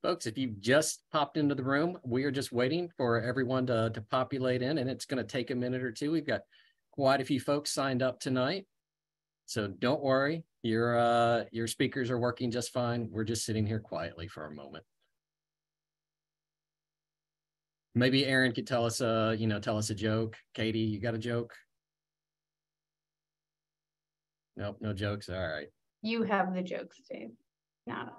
Folks, if you've just popped into the room, we are just waiting for everyone to populate in, and it's going to take a minute or two. We've got quite a few folks signed up tonight, so don't worry. Your speakers are working just fine. We're just sitting here quietly for a moment. Maybe Aaron could tell us tell us a joke. Katie, you got a joke? Nope, no jokes. All right. You have the jokes, Dave, not us.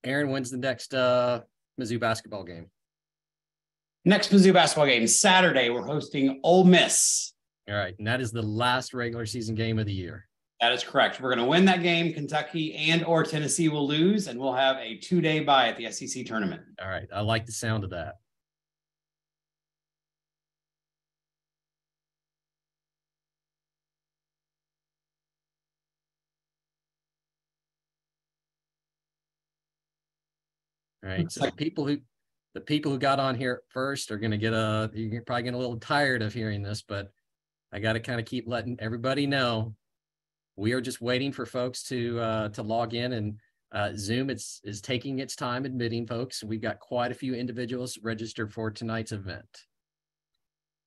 Aaron, when's the next Mizzou basketball game? Next Mizzou basketball game, Saturday, we're hosting Ole Miss. All right, and that is the last regular season game of the year. That is correct. We're going to win that game. Kentucky and or Tennessee will lose, and we'll have a 2-day bye at the SEC tournament. All right, I like the sound of that. All right, so the people who got on here first are going to you're probably getting a little tired of hearing this, but I got to kind of keep letting everybody know we are just waiting for folks to log in, and Zoom is taking its time admitting folks. We've got quite a few individuals registered for tonight's event.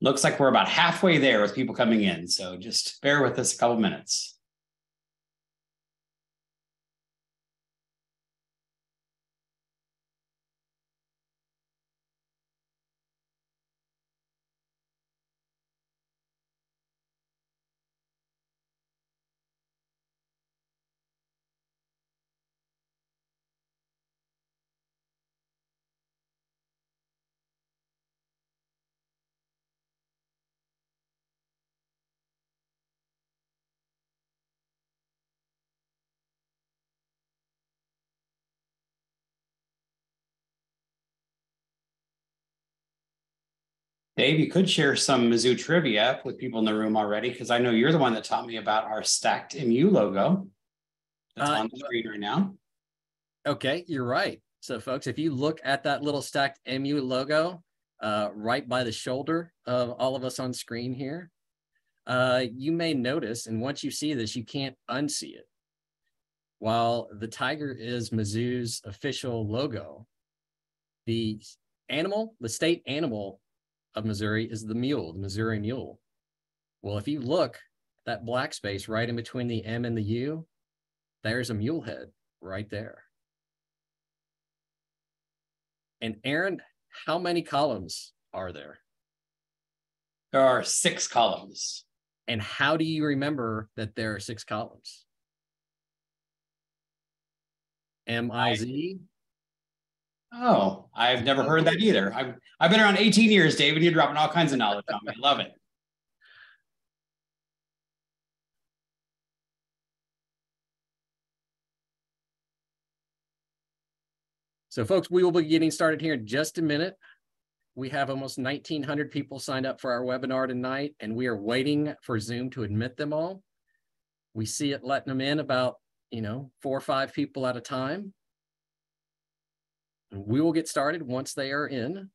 Looks like we're about halfway there with people coming in, so just bear with us a couple minutes. Dave, you could share some Mizzou trivia with people in the room already, because I know you're the one that taught me about our stacked MU logo that's on the screen right now. Okay, you're right. So, folks, if you look at that little stacked MU logo right by the shoulder of all of us on screen here, you may notice, and once you see this, you can't unsee it. While the tiger is Mizzou's official logo, the state animal of Missouri is the mule, the Missouri mule. Well, if you look, that black space right in between the M and the U, there's a mule head right there. And Aaron, how many columns are there? There are 6 columns. And how do you remember that there are 6 columns? M-I-Z? Oh, I've never heard that either. I've been around 18 years, Dave, and you're dropping all kinds of knowledge on me. I love it. So, folks, we will be getting started here in just a minute. We have almost 1,900 people signed up for our webinar tonight, and we are waiting for Zoom to admit them all. We see it letting them in about, 4 or 5 people at a time. And we will get started once they are in.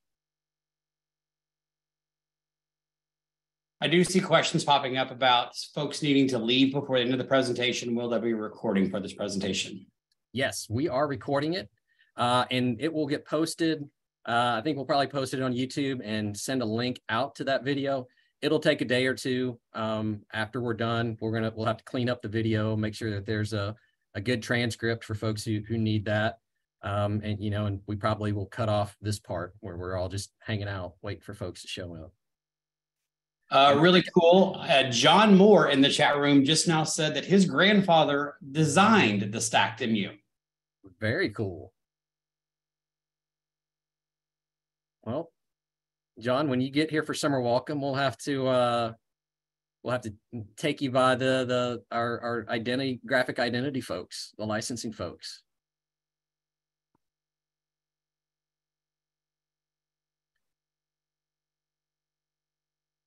I do see questions popping up about folks needing to leave before the end of the presentation. Will there be a recording for this presentation? Yes, we are recording it, and it will get posted. I think we'll probably post it on YouTube and send a link out to that video. It'll take a day or two. After we're done, we'll have to clean up the video, make sure that there's a good transcript for folks who need that. And we probably will cut off this part where we're all just hanging out, waiting for folks to show up. Really cool. John Moore in the chat room just now said that his grandfather designed the stacked MU. Very cool. Well, John, when you get here for summer welcome, we'll have to take you by our graphic identity folks, the licensing folks.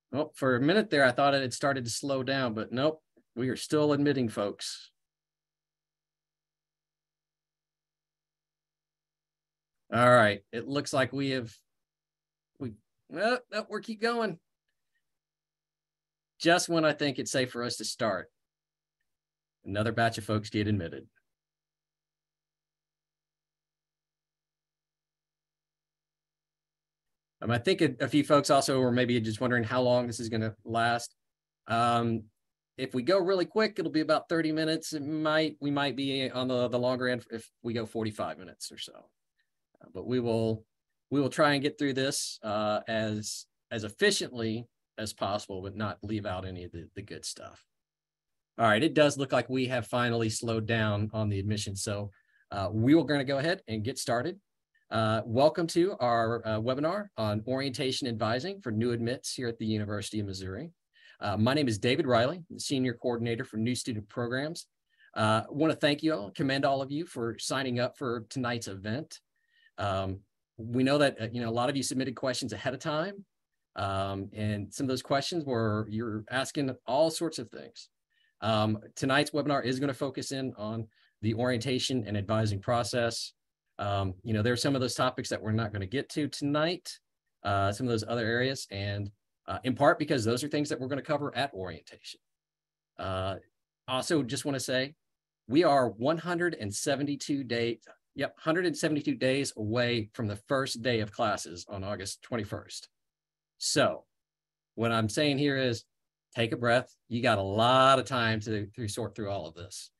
Well, for a minute there, I thought it had started to slow down, but nope, we are still admitting folks. All right. It looks like we're keep going. Just when I think it's safe for us to start, another batch of folks get admitted. I think a few folks also were maybe just wondering how long this is going to last. If we go really quick, it'll be about 30 minutes. We might be on the longer end if we go 45 minutes or so. But we will try and get through this as efficiently as possible, but not leave out any of the good stuff. All right, it does look like we have finally slowed down on the admission. So we are going to go ahead and get started. Welcome to our webinar on orientation advising for new admits here at the University of Missouri. My name is David Riley, the Senior Coordinator for New Student Programs. I want to thank you all, commend all of you for signing up for tonight's event. We know that a lot of you submitted questions ahead of time, and some of those questions you're asking all sorts of things. Tonight's webinar is going to focus in on the orientation and advising process. There are some of those topics that we're not going to get to tonight, some of those other areas, and in part because those are things that we're going to cover at orientation. Also, just want to say we are 172 days away from the first day of classes on August 21st. So what I'm saying here is take a breath. You got a lot of time to sort through all of this.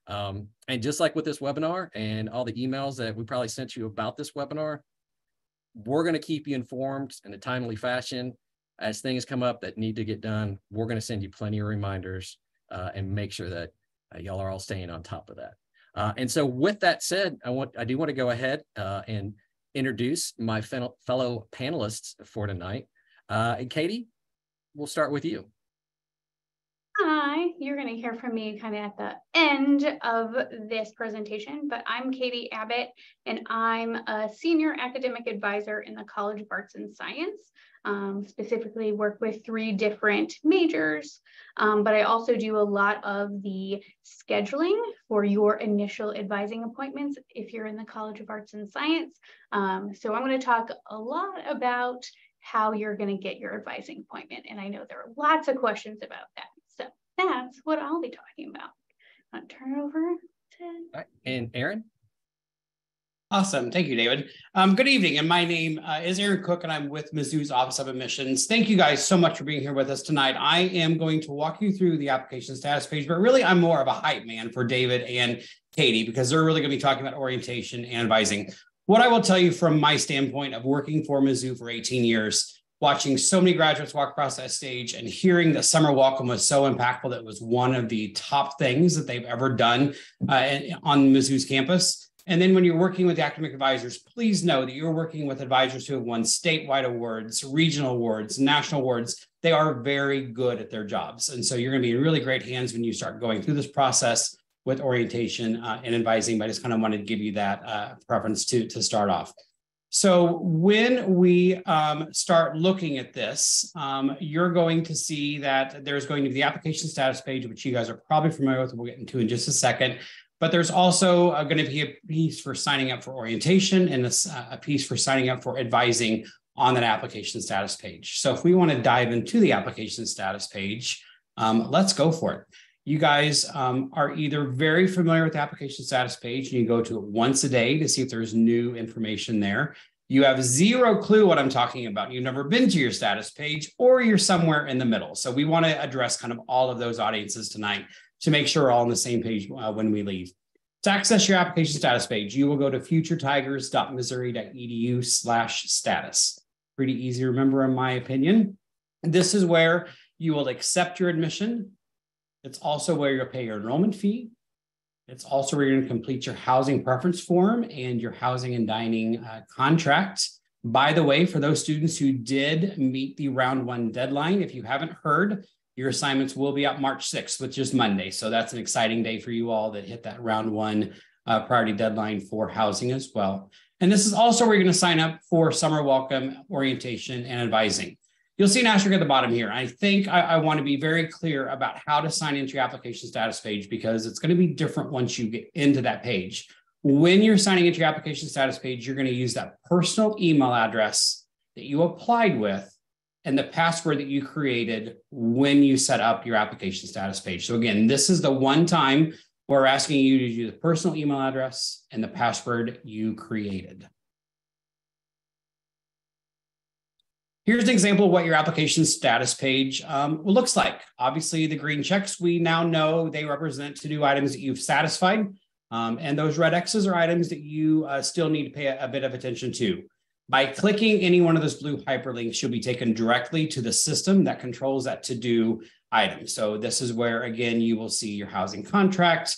And just like with this webinar and all the emails that we probably sent you about this webinar, we're going to keep you informed in a timely fashion. As things come up that need to get done, we're going to send you plenty of reminders and make sure that y'all are all staying on top of that. And so with that said, I do want to go ahead and introduce my fellow panelists for tonight. And Katie, we'll start with you. Hi, you're going to hear from me kind of at the end of this presentation, but I'm Katie Abbott, and I'm a Senior Academic Advisor in the College of Arts and Science. Specifically work with 3 different majors, but I also do a lot of the scheduling for your initial advising appointments if you're in the College of Arts and Science. So I'm going to talk a lot about how you're going to get your advising appointment, and I know there are lots of questions about that. So that's what I'll be talking about. I'll turn it over to... All right. And Aaron? Awesome. Thank you, David. Good evening. And my name is Aaron Cook, and I'm with Mizzou's Office of Admissions. Thank you guys so much for being here with us tonight. I am going to walk you through the application status page, but really I'm more of a hype man for David and Katie because they're really going to be talking about orientation and advising. What I will tell you from my standpoint of working for Mizzou for 18 years, watching so many graduates walk across that stage and hearing that summer welcome was so impactful, that it was one of the top things that they've ever done on Mizzou's campus. And then when you're working with academic advisors, please know that you're working with advisors who have won statewide awards, regional awards, national awards. They are very good at their jobs. And so you're going to be in really great hands when you start going through this process with orientation and advising. But I just kind of wanted to give you that preference to start off. So when we start looking at this, you're going to see that there's going to be the application status page, which you guys are probably familiar with. We'll get into in just a second. But there's also going to be a piece for signing up for orientation and a piece for signing up for advising on that application status page. So if we want to dive into the application status page, let's go for it. You guys are either very familiar with the application status page and you go to it once a day to see if there's new information there. You have zero clue what I'm talking about. You've never been to your status page, or you're somewhere in the middle. So we want to address kind of all of those audiences tonight to make sure we're all on the same page when we leave. To access your application status page, you will go to futuretigers.missouri.edu/status. Pretty easy to remember, in my opinion. This is where you will accept your admission. It's also where you'll pay your enrollment fee. It's also where you're going to complete your housing preference form and your housing and dining contract. By the way, for those students who did meet the round 1 deadline, if you haven't heard, your assignments will be out March 6th, which is Monday. So that's an exciting day for you all that hit that round 1 priority deadline for housing as well. And this is also where you're going to sign up for summer welcome, orientation, and advising. You'll see an asterisk at the bottom here. I think I want to be very clear about how to sign into your application status page because it's going to be different once you get into that page. When you're signing into your application status page, you're going to use that personal email address that you applied with and the password that you created when you set up your application status page. So again, this is the one time we're asking you to do the personal email address and the password you created. Here's an example of what your application status page looks like. Obviously, the green checks, we now know they represent to-do items that you've satisfied. And those red X's are items that you still need to pay a bit of attention to. By clicking any one of those blue hyperlinks, you'll be taken directly to the system that controls that to-do item. So this is where, again, you will see your housing contract.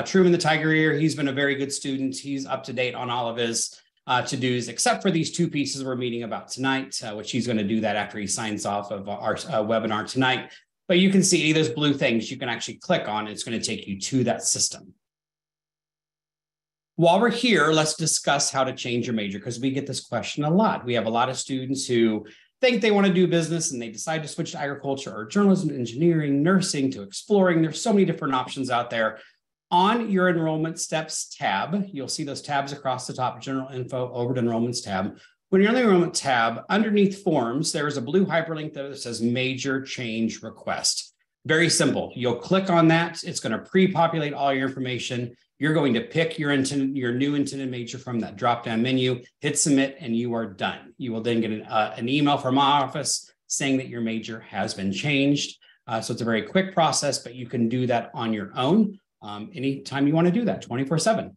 Truman the Tiger Ear, he's been a very good student. He's up to date on all of his to-dos, except for these two pieces we're meeting about tonight, which he's going to do that after he signs off of our webinar tonight. But you can see any of those blue things you can actually click on. It's going to take you to that system. While we're here, let's discuss how to change your major, because we get this question a lot. We have a lot of students who think they want to do business and they decide to switch to agriculture or journalism, engineering, nursing, to exploring. There's so many different options out there. On your enrollment steps tab, you'll see those tabs across the top, general info over to enrollments tab. When you're on the enrollment tab, underneath forms, there is a blue hyperlink that says major change request. Very simple. You'll click on that. It's going to pre-populate all your information. You're going to pick your new intended major from that drop-down menu, hit submit, and you are done. You will then get an email from my office saying that your major has been changed. So it's a very quick process, but you can do that on your own anytime you want to do that, 24/7.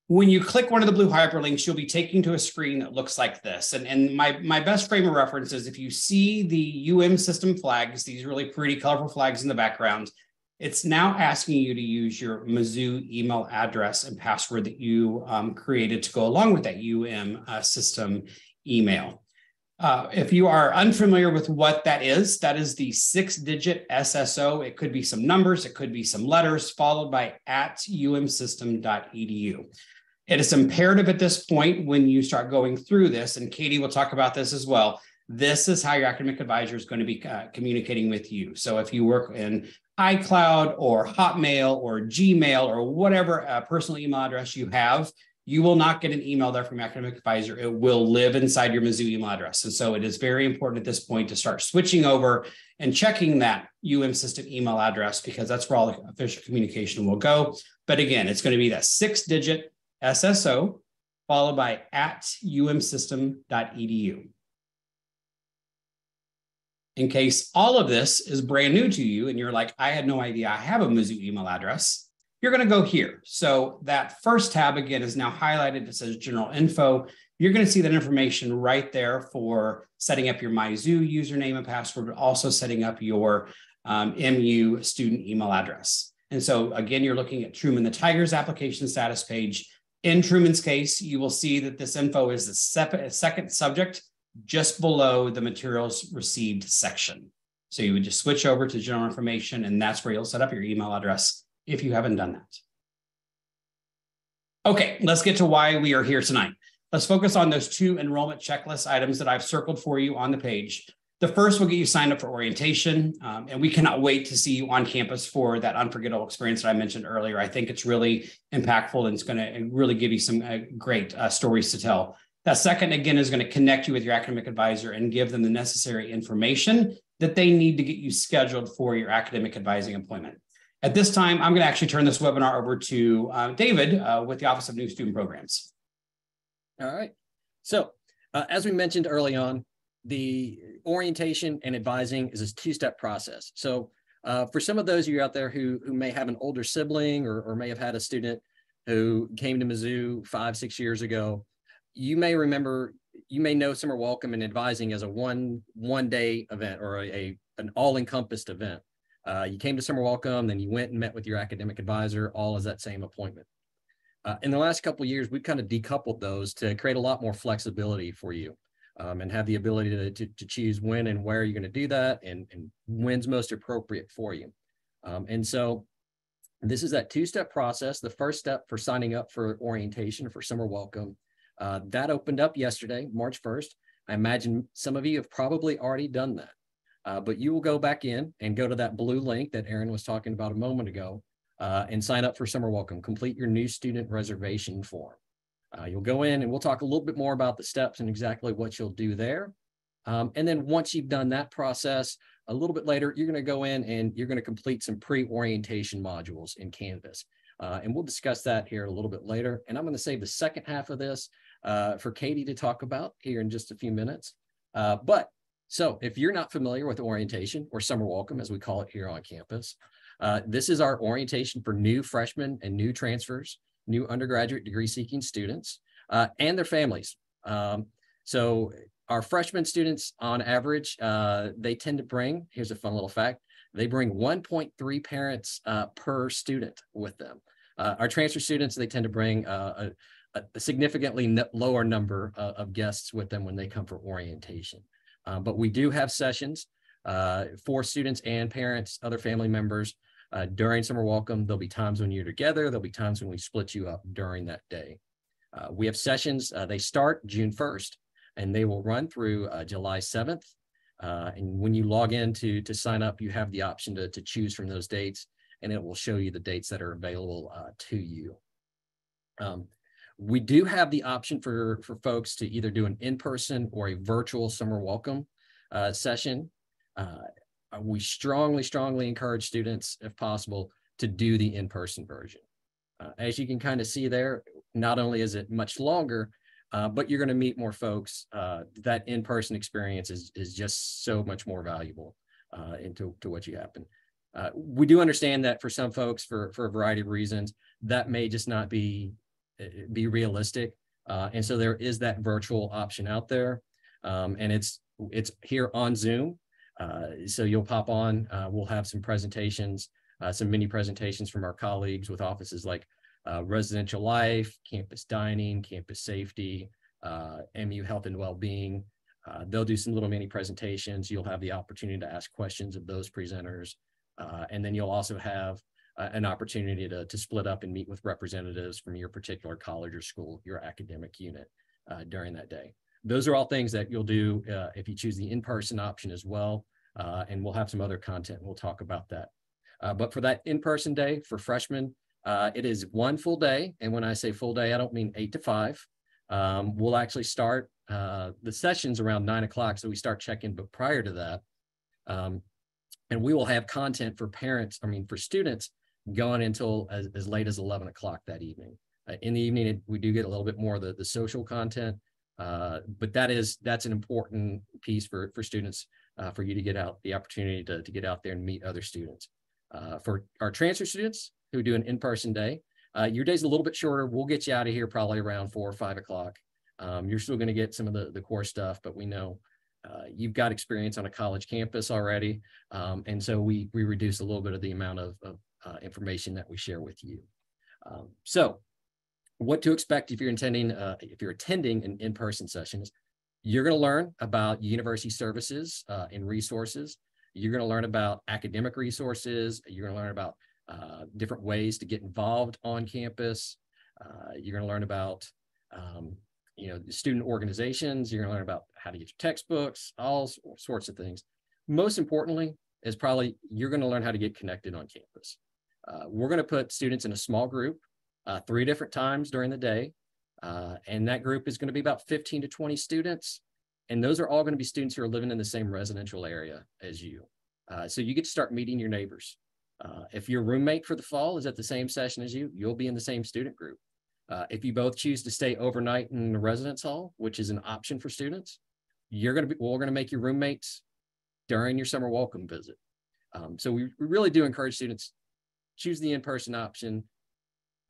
When you click one of the blue hyperlinks, you'll be taken to a screen that looks like this. And my best frame of reference is if you see the UM system flags, these really pretty colorful flags in the background, it's now asking you to use your Mizzou email address and password that you created to go along with that UM system email. If you are unfamiliar with what that is the 6-digit SSO. It could be some numbers, it could be some letters, followed by @umsystem.edu. It is imperative at this point when you start going through this, and Katie will talk about this as well, this is how your academic advisor is going to be communicating with you. So if you work in iCloud or Hotmail or Gmail or whatever personal email address you have, you will not get an email there from your academic advisor. It will live inside your Mizzou email address. And so it is very important at this point to start switching over and checking that UM system email address, because that's where all the official communication will go. But again, it's going to be that 6-digit SSO followed by @umsystem.edu. In case all of this is brand new to you and you're like, I had no idea I have a Mizzou email address, you're going to go here. So that first tab, again, is now highlighted. It says general info. You're going to see that information right there for setting up your Mizzou username and password, but also setting up your MU student email address. And so again, you're looking at Truman the Tiger's application status page. In Truman's case, you will see that this info is the second subject just below the materials received section. So you would just switch over to general information, and that's where you'll set up your email address if you haven't done that. Okay, let's get to why we are here tonight. Let's focus on those two enrollment checklist items that I've circled for you on the page. The first will get you signed up for orientation, and we cannot wait to see you on campus for that unforgettable experience that I mentioned earlier. I think it's really impactful, and it's going to really give you some great stories to tell. That second, again, is going to connect you with your academic advisor and give them the necessary information that they need to get you scheduled for your academic advising appointment. At this time, I'm going to actually turn this webinar over to David with the Office of New Student Programs. All right. So as we mentioned early on, the orientation and advising is a two-step process. So for some of those of you out there who may have an older sibling or may have had a student who came to Mizzou 5-6 years ago, you may remember, you may know Summer Welcome and advising as a one-day event or an all-encompassed event. You came to Summer Welcome, then you went and met with your academic advisor, all as that same appointment. In the last couple of years, we've kind of decoupled those to create a lot more flexibility for you and have the ability to choose when and where you're going to do that and when's most appropriate for you. And so this is that two-step process. The first step for signing up for orientation for Summer Welcome, that opened up yesterday, March 1st. I imagine some of you have probably already done that. But you will go back in and go to that blue link that Aaron was talking about a moment ago. and sign up for summer welcome. Complete your new student reservation form. You'll go in and we'll talk a little bit more about the steps and exactly what you'll do there. And then once you've done that process, a little bit later, you're going to go in and you're going to complete some pre-orientation modules in Canvas. And we'll discuss that here a little bit later. And I'm going to save the second half of this for Katie to talk about here in just a few minutes. So if you're not familiar with orientation, or summer welcome, as we call it here on campus, this is our orientation for new freshmen and new transfers, new undergraduate degree-seeking students, and their families. So our freshman students, on average, they tend to bring, here's a fun little fact, they bring 1.3 parents per student with them. Our transfer students, they tend to bring a significantly lower number of guests with them when they come for orientation. But we do have sessions for students and parents, other family members during summer welcome. There'll be times when you're together. There'll be times when we split you up during that day. We have sessions, they start June 1st, and they will run through July 7th. And when you log in to sign up, you have the option to choose from those dates, and it will show you the dates that are available to you. We do have the option for folks to either do an in-person or a virtual summer welcome session. We strongly encourage students, if possible, to do the in-person version. As you can kind of see there, not only is it much longer, but you're going to meet more folks. That in-person experience is just so much more valuable into what you happen. We do understand that for some folks, for a variety of reasons, that may just not be realistic. And so there is that virtual option out there. And it's here on Zoom. So you'll pop on, we'll have some presentations, some mini presentations from our colleagues with offices like residential life, campus dining, campus safety, MU health and well-being. They'll do some little mini presentations. You'll have the opportunity to ask questions of those presenters. And then you'll also have an opportunity to split up and meet with representatives from your particular college or school, your academic unit during that day. Those are all things that you'll do if you choose the in-person option as well. And we'll have some other content. We'll talk about that. But for that in-person day for freshmen, it is one full day. And when I say full day, I don't mean 8 to 5. We'll actually start the sessions around 9 o'clock. So we start check-in, but prior to that, and we will have content for for students going until as late as 11 o'clock that evening. In the evening, we do get a little bit more of the social content, but that's an important piece for students, for you to get out, the opportunity to get out there and meet other students. For our transfer students who do an in-person day, your day's a little bit shorter. We'll get you out of here probably around 4 or 5 o'clock. You're still going to get some of the core stuff, but we know you've got experience on a college campus already. And so we reduce a little bit of the amount of information that we share with you. So what to expect if you're attending an in-person sessions. You're going to learn about university services and resources. You're going to learn about academic resources. You're going to learn about different ways to get involved on campus. You're going to learn about student organizations. You're going to learn about how to get your textbooks, all sorts of things. Most importantly is probably you're going to learn how to get connected on campus. We're going to put students in a small group 3 different times during the day. And that group is going to be about 15 to 20 students. And those are all going to be students who are living in the same residential area as you. So you get to start meeting your neighbors. If your roommate for the fall is at the same session as you, you'll be in the same student group. If you both choose to stay overnight in the residence hall, which is an option for students, we're going to make your roommates during your summer welcome visit. So we really do encourage students, choose the in-person option,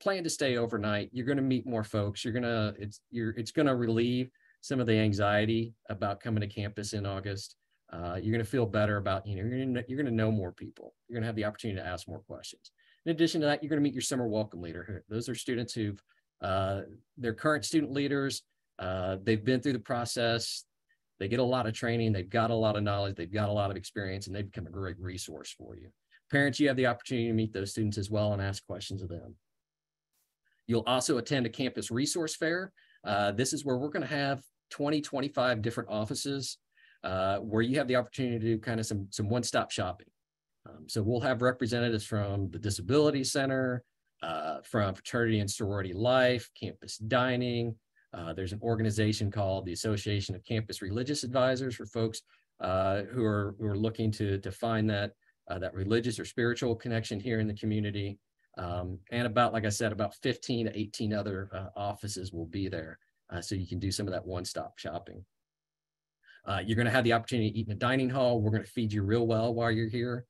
plan to stay overnight. You're going to meet more folks. It's going to relieve some of the anxiety about coming to campus in August. You're going to feel better about, you're going to know more people. You're going to have the opportunity to ask more questions. In addition to that, you're going to meet your summer welcome leader. Those are students who've, they're current student leaders. They've been through the process. They get a lot of training. They've got a lot of knowledge. They've got a lot of experience, and they become a great resource for you. Parents, you have the opportunity to meet those students as well and ask questions of them. You'll also attend a campus resource fair. This is where we're going to have 25 different offices where you have the opportunity to do kind of some one-stop shopping. So we'll have representatives from the Disability Center, from Fraternity and Sorority Life, Campus Dining. There's an organization called the Association of Campus Religious Advisors for folks who are looking to find that religious or spiritual connection here in the community. And about, like I said, about 15 to 18 other offices will be there. So you can do some of that one-stop shopping. You're going to have the opportunity to eat in the dining hall. We're going to feed you real well while you're here.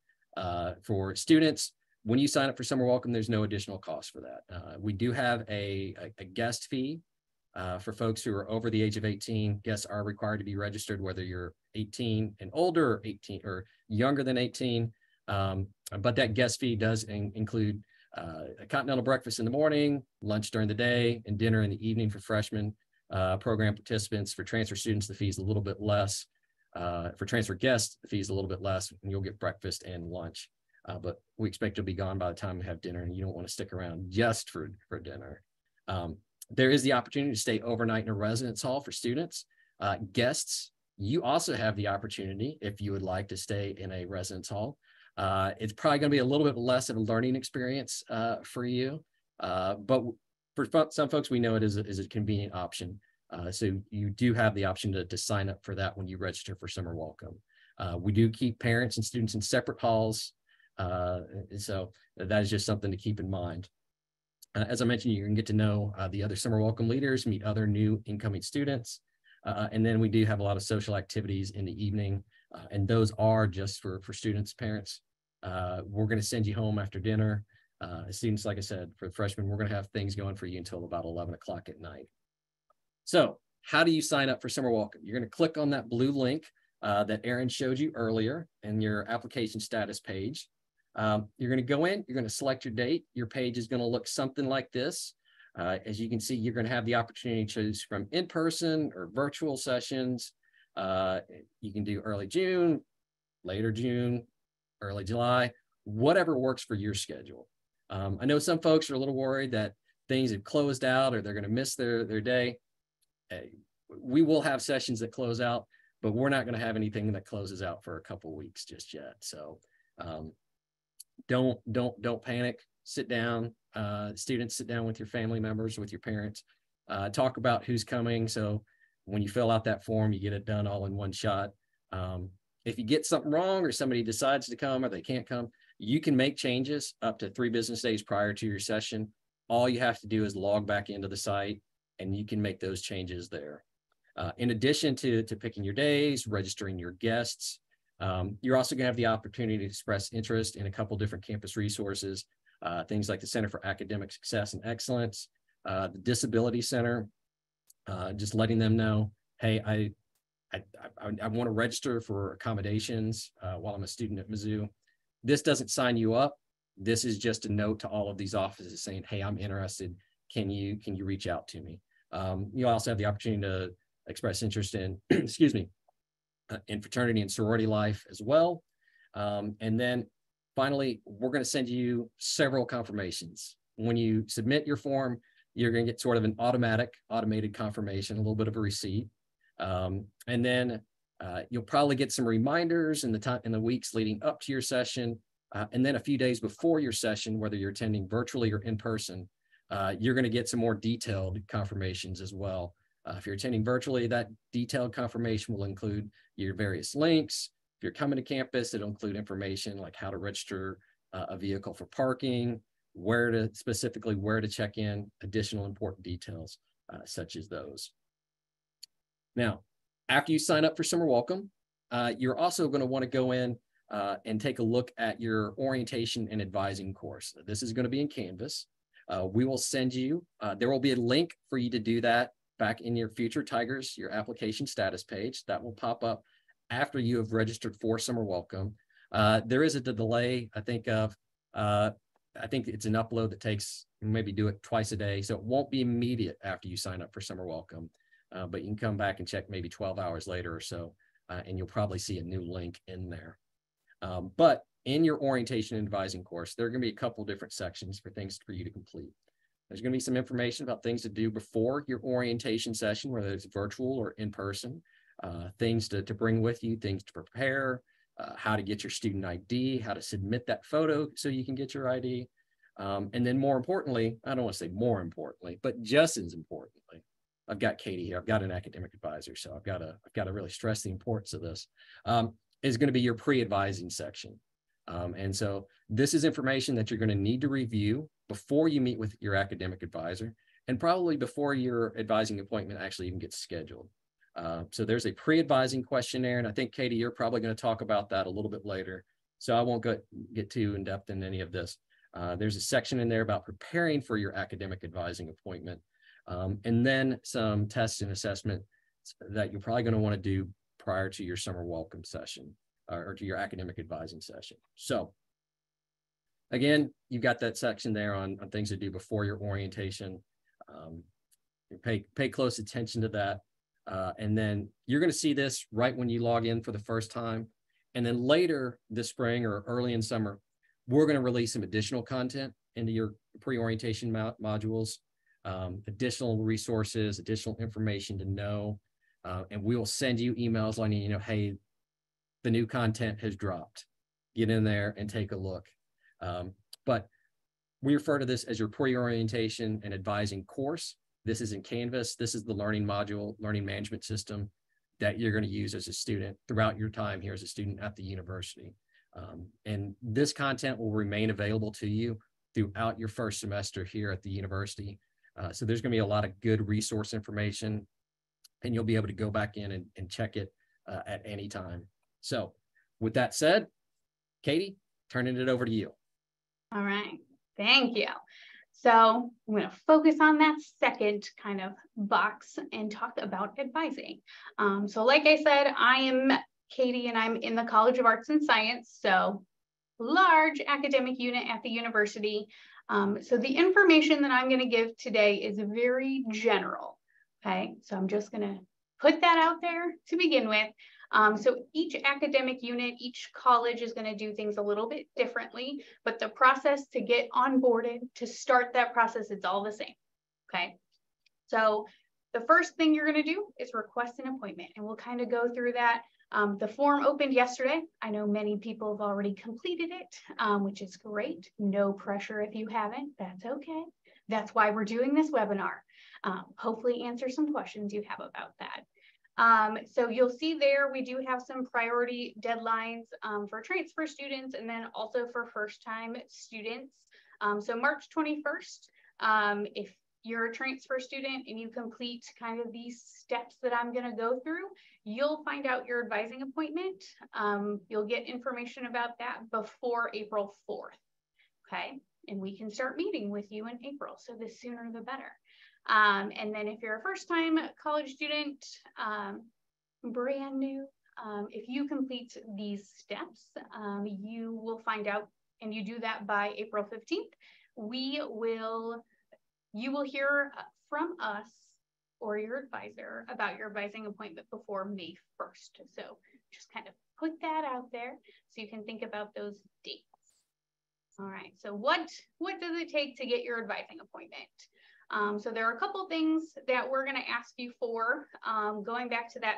For students, when you sign up for Summer Welcome, there's no additional cost for that. We do have a guest fee for folks who are over the age of 18. Guests are required to be registered, whether you're 18 and older or 18 or younger than 18. But that guest fee does include a continental breakfast in the morning, lunch during the day, and dinner in the evening for freshmen. Program participants. For transfer students, the fee is a little bit less. For transfer guests, the fee is a little bit less, and you'll get breakfast and lunch. But we expect you'll be gone by the time we have dinner, and you don't want to stick around just for dinner. There is the opportunity to stay overnight in a residence hall for students. Guests, you also have the opportunity, if you would like, to stay in a residence hall. It's probably going to be a little bit less of a learning experience for you, but for some folks, we know it is a convenient option. So you do have the option to sign up for that when you register for Summer Welcome. We do keep parents and students in separate halls. So that is just something to keep in mind. As I mentioned, you can get to know the other Summer Welcome leaders, meet other new incoming students. And then we do have a lot of social activities in the evening. And those are just for students, parents. We're going to send you home after dinner. Students, like I said, for the freshmen, we're going to have things going for you until about 11 o'clock at night. So how do you sign up for Summer Welcome? You're going to click on that blue link that Aaron showed you earlier in your application status page. You're going to go in, you're going to select your date. Your page is going to look something like this. As you can see, you're going to have the opportunity to choose from in-person or virtual sessions. You can do early June, later June, early July, whatever works for your schedule. I know some folks are a little worried that things have closed out or they're going to miss their day. We will have sessions that close out, but we're not going to have anything that closes out for a couple of weeks just yet. So don't panic. Sit down. Students, sit down with your family members, with your parents. Talk about who's coming. So when you fill out that form, you get it done all in one shot. If you get something wrong or somebody decides to come or they can't come, you can make changes up to 3 business days prior to your session. All you have to do is log back into the site and you can make those changes there. In addition to picking your days, registering your guests, you're also going to have the opportunity to express interest in a couple different campus resources, things like the Center for Academic Success and Excellence, the Disability Center, just letting them know, hey, I want to register for accommodations while I'm a student at Mizzou. This doesn't sign you up. This is just a note to all of these offices saying, hey, I'm interested. Can you reach out to me? You also have the opportunity to express interest in, excuse me, in fraternity and sorority life as well. And then finally, we're going to send you several confirmations. When you submit your form, you're going to get sort of an automated confirmation, a little bit of a receipt. And then you'll probably get some reminders in the weeks leading up to your session. And then a few days before your session, whether you're attending virtually or in person, you're going to get some more detailed confirmations as well. If you're attending virtually, that detailed confirmation will include your various links. If you're coming to campus, it'll include information like how to register a vehicle for parking, specifically where to check in, additional important details such as those. Now, after you sign up for Summer Welcome, you're also going to want to go in and take a look at your orientation and advising course. This is going to be in Canvas. We will send you, there will be a link for you to do that back in your Future Tigers, your application status page. That will pop up after you have registered for Summer Welcome. There is a delay, I think it's an upload that takes, maybe do it twice a day. So it won't be immediate after you sign up for Summer Welcome. But you can come back and check maybe 12 hours later or so, and you'll probably see a new link in there. But in your orientation and advising course, there are going to be a couple different sections for things for you to complete. There's going to be some information about things to do before your orientation session, whether it's virtual or in person, things to bring with you, things to prepare, how to get your student ID, how to submit that photo so you can get your ID. And then more importantly, I don't want to say more importantly, but just as importantly, I've got Katie here. I've got an academic advisor, so I've got to really stress the importance of this. Is going to be your pre-advising section. And so this is information that you're going to need to review before you meet with your academic advisor, and probably before your advising appointment actually even gets scheduled. So there's a pre-advising questionnaire, and I think, Katie, you're probably going to talk about that a little bit later. So I won't get too in depth in any of this. There's a section in there about preparing for your academic advising appointment, and then some tests and assessment that you're probably going to want to do prior to your summer welcome session or to your academic advising session. So again, you've got that section there on things to do before your orientation. Pay close attention to that. And then you're going to see this right when you log in for the first time. And then later this spring or early in summer, we're going to release some additional content into your pre-orientation modules, additional resources, additional information to know. And we will send you emails letting you know, hey, the new content has dropped. Get in there and take a look. But we refer to this as your pre-orientation and advising course. This is in Canvas. This is the learning module, learning management system that you're going to use as a student throughout your time here as a student at the university. And this content will remain available to you throughout your first semester here at the university. So there's going to be a lot of good resource information, and you'll be able to go back in and check it at any time. So with that said, Katie, turning it over to you. All right, thank you. So I'm going to focus on that second kind of box and talk about advising. So like I said, I am Katie and I'm in the College of Arts and Science, so large academic unit at the university. So the information that I'm going to give today is very general. Okay, so I'm just going to put that out there to begin with. So each academic unit, each college is going to do things a little bit differently, but the process to get onboarded, to start that process, it's all the same. Okay, so the first thing you're going to do is request an appointment, and we'll kind of go through that. The form opened yesterday. I know many people have already completed it, which is great. No pressure if you haven't, that's okay. That's why we're doing this webinar. Hopefully answer some questions you have about that. So you'll see there, we do have some priority deadlines for transfer students and then also for first-time students. So March 21st, if you're a transfer student and you complete kind of these steps that I'm going to go through, you'll find out your advising appointment. You'll get information about that before April 4th. Okay, and we can start meeting with you in April. So the sooner the better. And then if you're a first-time college student, brand new, if you complete these steps, you will find out, and you do that by April 15th, you will hear from us or your advisor about your advising appointment before May 1st. So just kind of put that out there so you can think about those dates. All right, so what does it take to get your advising appointment? So there are a couple things that we're going to ask you for. Going back to that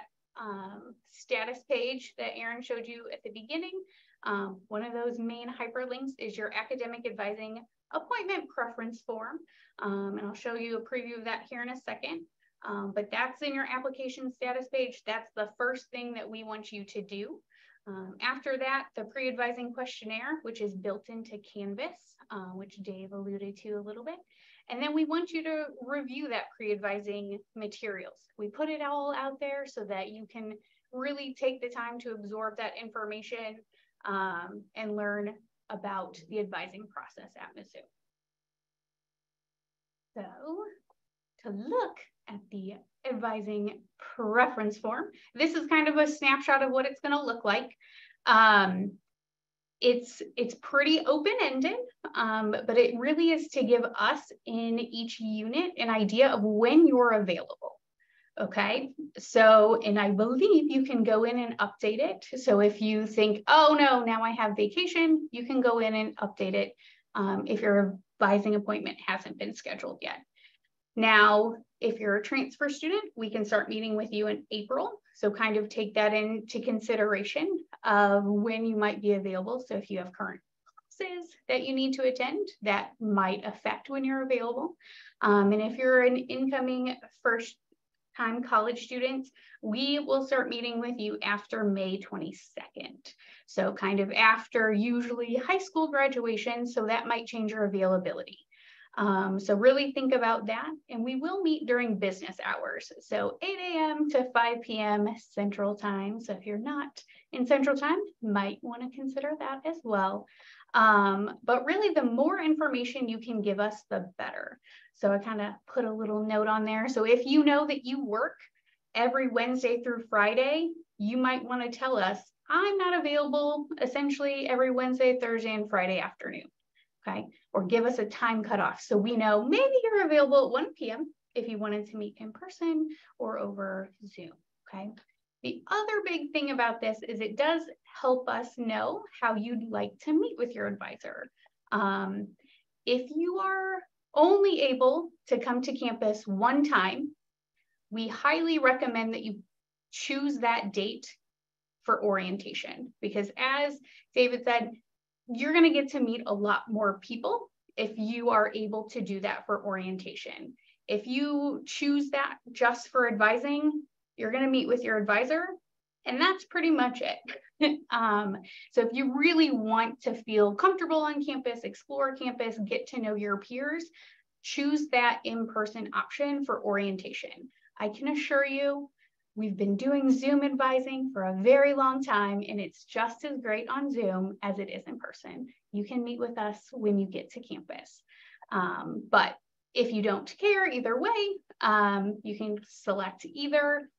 status page that Aaron showed you at the beginning, one of those main hyperlinks is your academic advising appointment preference form. And I'll show you a preview of that here in a second. But that's in your application status page. That's the first thing that we want you to do. After that, the pre-advising questionnaire, which is built into Canvas, which Dave alluded to a little bit. And then we want you to review that pre-advising materials. We put it all out there so that you can really take the time to absorb that information and learn about the advising process at Mizzou. So to look at the advising preference form, this is kind of a snapshot of what it's going to look like. It's pretty open-ended, but it really is to give us in each unit an idea of when you're available. Okay, so, and I believe you can go in and update it. So if you think, oh no, now I have vacation, you can go in and update it if your advising appointment hasn't been scheduled yet. Now, if you're a transfer student, we can start meeting with you in April. So kind of take that into consideration of when you might be available. So if you have current classes that you need to attend, that might affect when you're available. And if you're an incoming first-time college student, we will start meeting with you after May 22nd. So kind of after usually high school graduation, so that might change your availability. So really think about that, and we will meet during business hours. So 8 a.m. to 5 p.m. Central Time. So if you're not in Central Time, might want to consider that as well. But really the more information you can give us, the better. So I kind of put a little note on there. So if you know that you work every Wednesday through Friday, you might want to tell us, I'm not available essentially every Wednesday, Thursday, and Friday afternoon. Okay, or give us a time cutoff so we know maybe you're available at 1 p.m. if you wanted to meet in person or over Zoom. Okay, the other big thing about this is it does help us know how you'd like to meet with your advisor. If you are only able to come to campus one time, we highly recommend that you choose that date for orientation, because as David said, you're going to get to meet a lot more people if you are able to do that for orientation. If you choose that just for advising, you're going to meet with your advisor, and that's pretty much it. So if you really want to feel comfortable on campus, explore campus, get to know your peers, choose that in-person option for orientation. I can assure you, we've been doing Zoom advising for a very long time, and it's just as great on Zoom as it is in person. You can meet with us when you get to campus. But if you don't care either way, you can select either.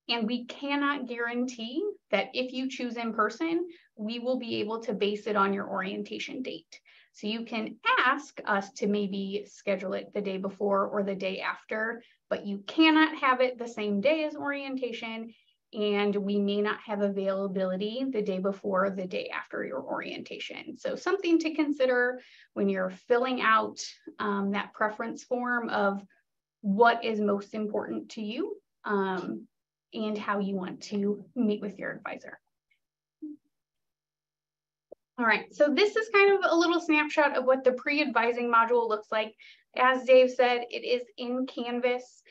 And we cannot guarantee that if you choose in person, we will be able to base it on your orientation date. So you can ask us to maybe schedule it the day before or the day after, but you cannot have it the same day as orientation, and we may not have availability the day before or the day after your orientation. So something to consider when you're filling out that preference form of what is most important to you and how you want to meet with your advisor. All right, so this is kind of a little snapshot of what the pre-advising module looks like. As Dave said, it is in Canvas.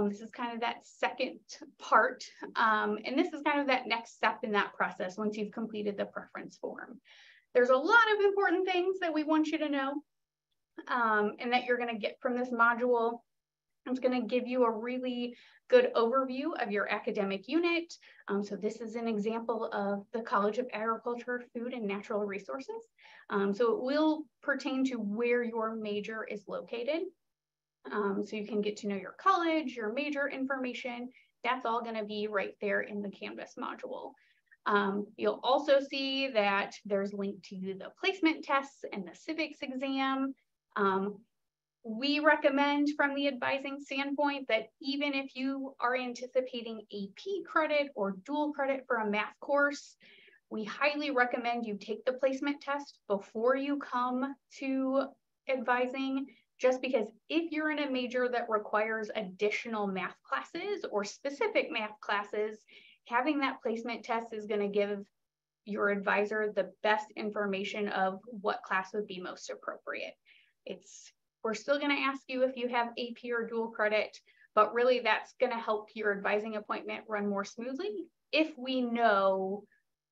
This is kind of that second part, and this is kind of that next step in that process once you've completed the preference form. There's a lot of important things that we want you to know and that you're going to get from this module. It's going to give you a really good overview of your academic unit. So this is an example of the College of Agriculture, Food, and Natural Resources. So it will pertain to where your major is located. So you can get to know your college, your major information. That's all going to be right there in the Canvas module. You'll also see that there's linked to the placement tests and the civics exam. We recommend from the advising standpoint that even if you are anticipating AP credit or dual credit for a math course, we highly recommend you take the placement test before you come to advising, just because if you're in a major that requires additional math classes or specific math classes, having that placement test is going to give your advisor the best information of what class would be most appropriate. We're still going to ask you if you have AP or dual credit, but really that's going to help your advising appointment run more smoothly if we know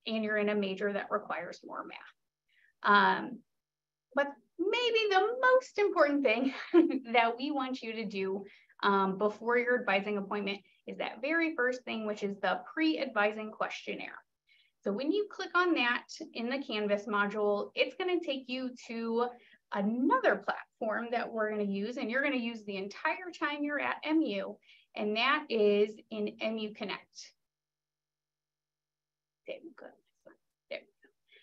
and you're in a major that requires more math. But maybe the most important thing that we want you to do before your advising appointment is that very first thing, which is the pre-advising questionnaire. So when you click on that in the Canvas module, it's going to take you to another platform that we're going to use, and you're going to use the entire time you're at MU, and that is in MU Connect. There we go.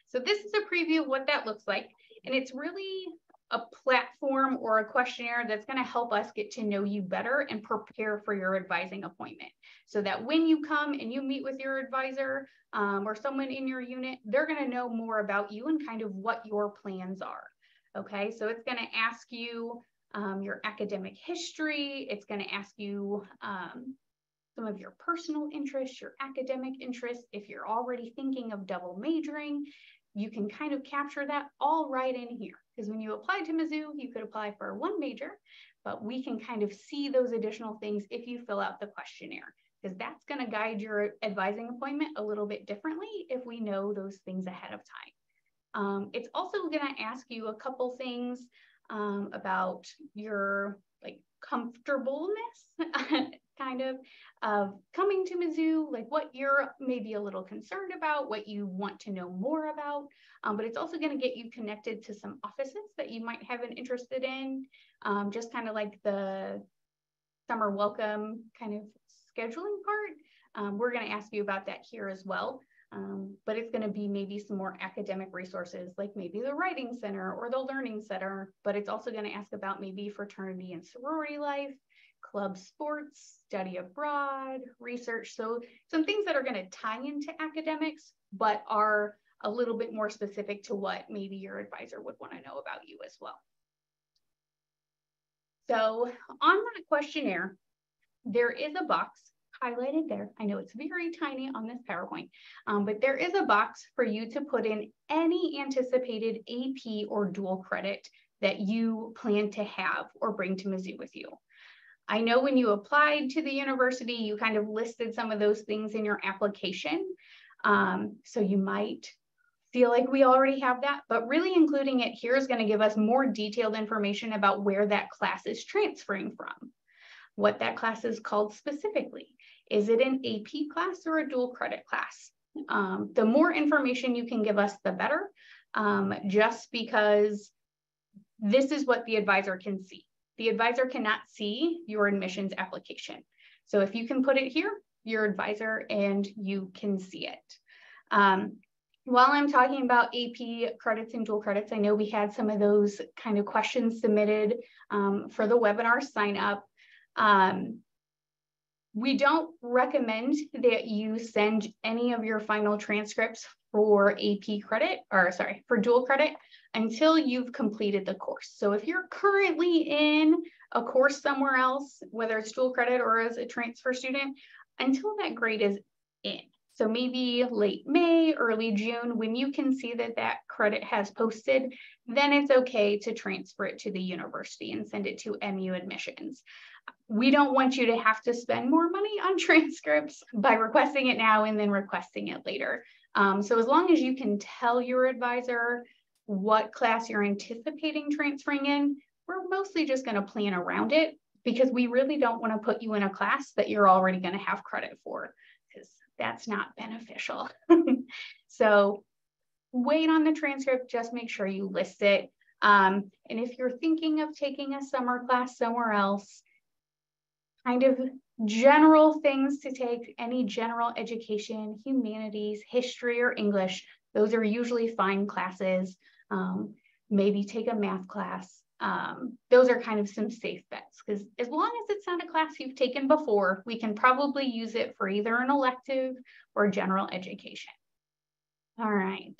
So this is a preview of what that looks like, and it's really a platform or a questionnaire that's going to help us get to know you better and prepare for your advising appointment, so that when you come and you meet with your advisor or someone in your unit, they're going to know more about you and kind of what your plans are. Okay, so it's going to ask you your academic history. It's going to ask you some of your personal interests, your academic interests. If you're already thinking of double majoring, you can kind of capture that all right in here. Because when you apply to Mizzou, you could apply for one major, but we can kind of see those additional things if you fill out the questionnaire, because that's going to guide your advising appointment a little bit differently if we know those things ahead of time. It's also going to ask you a couple things about your comfortableness kind of coming to Mizzou, like what you're maybe a little concerned about, what you want to know more about, but it's also going to get you connected to some offices that you might have an interested in, just kind of like the summer welcome kind of scheduling part. We're going to ask you about that here as well. But it's going to be maybe some more academic resources, like maybe the Writing Center or the Learning Center, but it's also going to ask about maybe fraternity and sorority life, club sports, study abroad, research. So some things that are going to tie into academics, but are a little bit more specific to what maybe your advisor would want to know about you as well. So on that questionnaire, there is a box highlighted there. I know it's very tiny on this PowerPoint, but there is a box for you to put in any anticipated AP or dual credit that you plan to have or bring to Mizzou with you. I know when you applied to the university, you kind of listed some of those things in your application. So you might feel like we already have that, but really including it here is going to give us more detailed information about where that class is transferring from, what that class is called specifically. Is it an AP class or a dual credit class? The more information you can give us, the better, just because this is what the advisor can see. The advisor cannot see your admissions application. So if you can put it here, your advisor and you can see it. While I'm talking about AP credits and dual credits, I know we had some of those kind of questions submitted for the webinar sign up. We don't recommend that you send any of your final transcripts for AP credit, or sorry, for dual credit until you've completed the course. So if you're currently in a course somewhere else, whether it's dual credit or as a transfer student, until that grade is in. So maybe late May, early June, when you can see that that credit has posted, then it's okay to transfer it to the university and send it to MU admissions. We don't want you to have to spend more money on transcripts by requesting it now and then requesting it later. So as long as you can tell your advisor what class you're anticipating transferring in, we're mostly just going to plan around it, because we really don't want to put you in a class that you're already going to have credit for, because that's not beneficial. So wait on the transcript, just make sure you list it. And if you're thinking of taking a summer class somewhere else, kind of general things to take, any general education, humanities, history, or English, those are usually fine classes. Maybe take a math class. Those are kind of some safe bets, because as long as it's not a class you've taken before, we can probably use it for either an elective or general education. All right,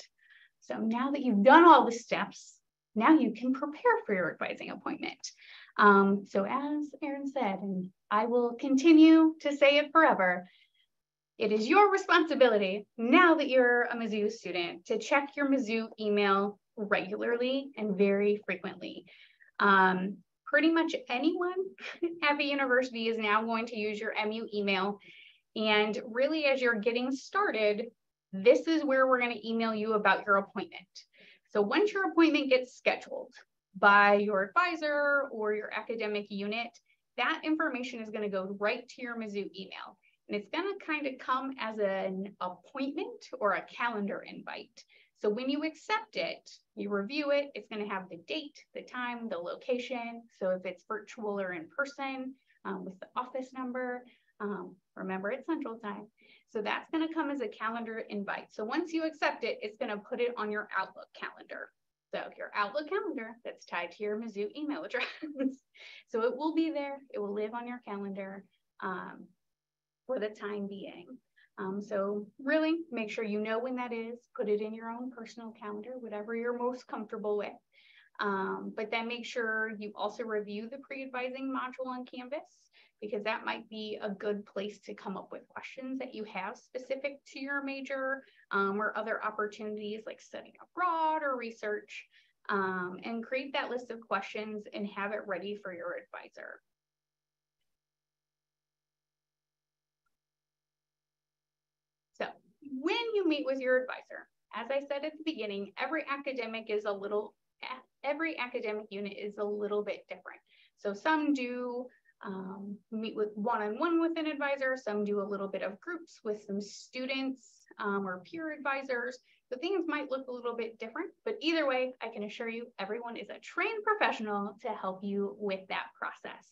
so now that you've done all the steps, now you can prepare for your advising appointment. So as Erin said, and I will continue to say it forever, it is your responsibility, now that you're a Mizzou student, to check your Mizzou email regularly and very frequently. Pretty much anyone at the university is now going to use your MU email. And really, as you're getting started, this is where we're going to email you about your appointment. So once your appointment gets scheduled by your advisor or your academic unit, that information is going to go right to your Mizzou email. And it's going to kind of come as an appointment or a calendar invite. So when you accept it, you review it, it's going to have the date, the time, the location. So if it's virtual or in person, with the office number, remember it's Central Time. So that's going to come as a calendar invite. So once you accept it, it's going to put it on your Outlook calendar. So your Outlook calendar that's tied to your Mizzou email address. So it will be there. It will live on your calendar for the time being. So really make sure you know when that is. Put it in your own personal calendar, whatever you're most comfortable with. But then make sure you also review the pre-advising module on Canvas, because that might be a good place to come up with questions that you have specific to your major, or other opportunities like studying abroad or research, and create that list of questions and have it ready for your advisor. So when you meet with your advisor, as I said at the beginning, every academic unit is a little bit different. So some do meet with one-on-one with an advisor, some do a little bit of groups with some students or peer advisors. So things might look a little bit different, but either way, I can assure you everyone is a trained professional to help you with that process.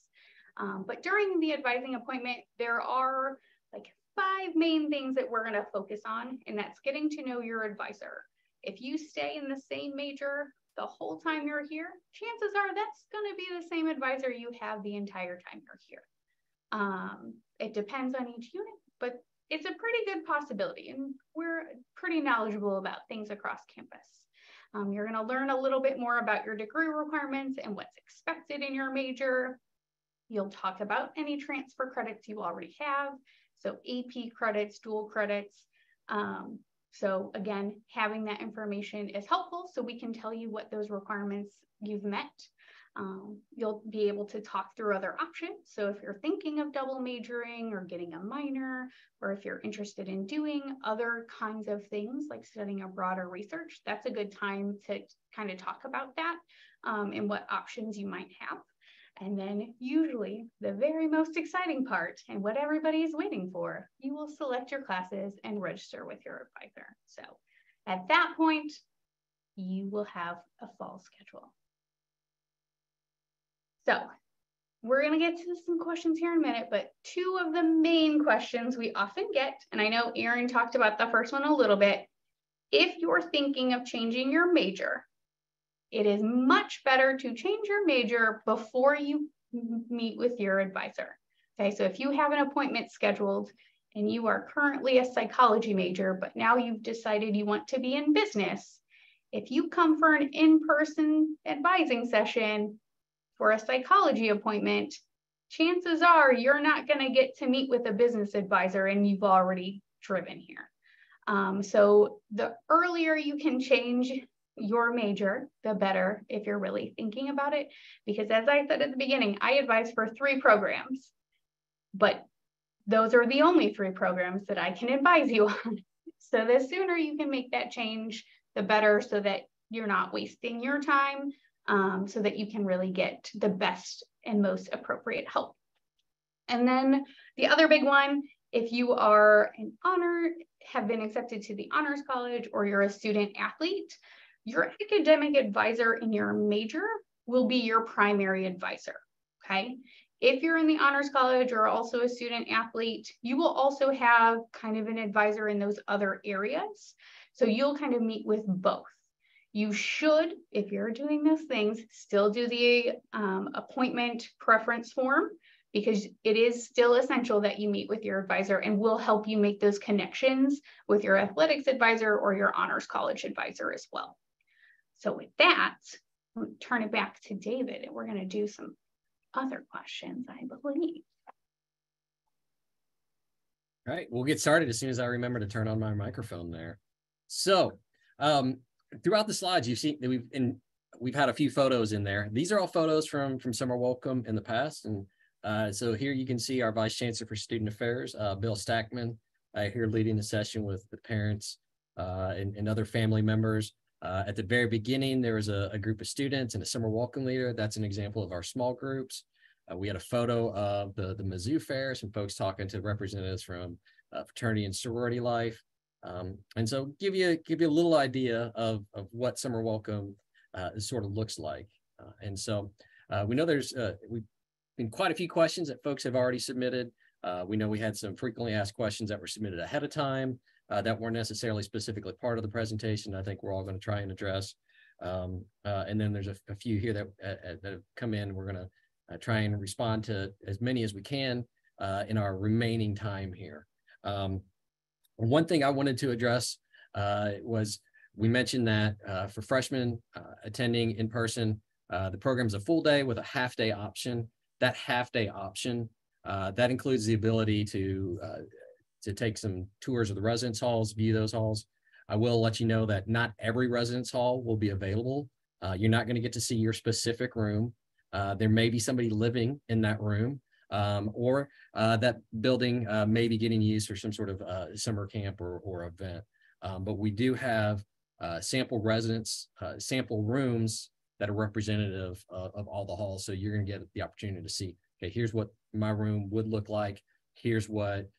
But during the advising appointment, there are like 5 main things that we're going to focus on, and that's getting to know your advisor. If you stay in the same major the whole time you're here, chances are that's going to be the same advisor you have the entire time you're here. It depends on each unit, but it's a pretty good possibility, and we're pretty knowledgeable about things across campus. You're going to learn a little bit more about your degree requirements and what's expected in your major. You'll talk about any transfer credits you already have, so AP credits, dual credits. So again, having that information is helpful so we can tell you what those requirements you've met. You'll be able to talk through other options. So if you're thinking of double majoring or getting a minor, or if you're interested in doing other kinds of things like studying abroad or research, that's a good time to kind of talk about that and what options you might have. And then usually the very most exciting part and what everybody's waiting for, you will select your classes and register with your advisor. So at that point, you will have a fall schedule. So we're going to get to some questions here in a minute, but 2 of the main questions we often get, and I know Erin talked about the first one a little bit. If you're thinking of changing your major, it is much better to change your major before you meet with your advisor. Okay, so if you have an appointment scheduled and you are currently a psychology major, but now you've decided you want to be in business, if you come for an in-person advising session for a psychology appointment, chances are you're not going to get to meet with a business advisor and you've already driven here. So the earlier you can change your major, the better if you're really thinking about it. Because as I said at the beginning, I advise for 3 programs, but those are the only 3 programs that I can advise you on. So the sooner you can make that change, the better, so that you're not wasting your time, so that you can really get the best and most appropriate help. And then the other big one, if you are an honor, have been accepted to the Honors College, or you're a student athlete, your academic advisor in your major will be your primary advisor, okay? If you're in the Honors College or also a student athlete, you will also have kind of an advisor in those other areas. So you'll kind of meet with both. You should, if you're doing those things, still do the appointment preference form, because it is still essential that you meet with your advisor, and will help you make those connections with your athletics advisor or your Honors College advisor as well. So with that, I'm going to turn it back to David, and we're going to do some other questions, I believe. All right, we'll get started as soon as I remember to turn on my microphone there. So throughout the slides, you've seen that we've had a few photos in there. These are all photos from Summer Welcome in the past. And so here you can see our Vice Chancellor for Student Affairs, Bill Stackman, here leading the session with the parents and other family members. At the very beginning, there was a group of students and a summer welcome leader. That's an example of our small groups. We had a photo of the Mizzou Fair, some folks talking to representatives from fraternity and sorority life. And so give you a little idea of what summer welcome sort of looks like. And so we know we've been quite a few questions that folks have already submitted. We know we had some frequently asked questions that were submitted ahead of time. That weren't necessarily specifically part of the presentation. I think we're all going to try and address. And then there's a few here that have come in. We're going to try and respond to as many as we can in our remaining time here. One thing I wanted to address was we mentioned that for freshmen attending in person, the program is a full day with a half day option. That half day option, that includes the ability to take some tours of the residence halls, view those halls. I will let you know that not every residence hall will be available. You're not going to get to see your specific room. There may be somebody living in that room, or that building may be getting used for some sort of summer camp or event. But we do have sample rooms that are representative of all the halls. So you're going to get the opportunity to see, okay, here's what my room would look like. Here's what